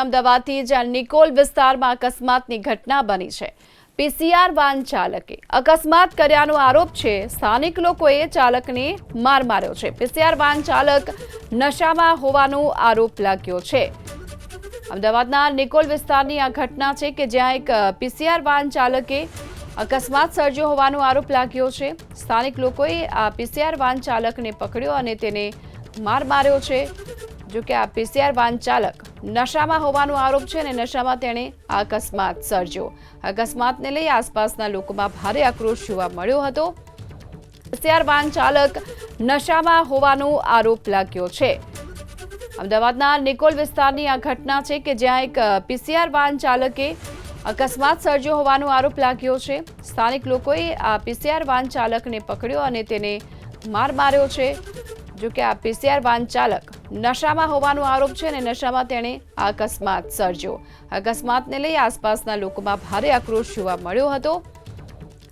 અમદાવાદથી, જ્યાં નિકોલ વિસ્તારમાં અકસ્માતની ઘટના બની છે। પીસીઆર વાહન ચાલકે અકસ્માત કર્યાનો આરોપ છે। સ્થાનિક લોકોએ ચાલકને માર માર્યો છે। પીસીઆર વાહન ચાલક નશામાં હોવાનો આરોપ લાગ્યો છે। અમદાવાદના નિકોલ વિસ્તારની આ ઘટના છે કે જ્યાં એક પીસીઆર વાહન ચાલકે અકસ્માત સર્જ્યો હોવાનો આરોપ લાગ્યો છે। સ્થાનિક લોકોએ આ પીસીઆર વાહન ચાલકને પકડ્યો અને તેને માર માર્યો છે। જો કે આ પીસીઆર વાહન ચાલક નશામાં હોવાનો આરોપ છે અને નશામાં તેણે આ અકસ્માત સર્જ્યો। અકસ્માતને લઈ આસપાસના લોકોમાં ભારે આક્રોશ જોવા મળ્યો હતો। પીસીઆર વાહન ચાલક નશામાં હોવાનો આરોપ લાગ્યો છે। અમદાવાદના નિકોલ વિસ્તારની આ ઘટના છે કે જ્યાં એક પીસીઆર વાહન ચાલકે અકસ્માત સર્જ્યો હોવાનો આરોપ લાગ્યો છે। સ્થાનિક લોકોએ આ પીસીઆર વાહન ચાલકને પકડ્યો અને તેને માર માર્યો છે। જો કે આ પીસીઆર વાહન ચાલક નશામાં હોવાનો આરોપ છે અને નશામાં તેણે આ અકસ્માત સર્જ્યો। અકસ્માતને લઈ આસપાસના લોકોમાં ભારે આક્રોશ જોવા મળ્યો હતો।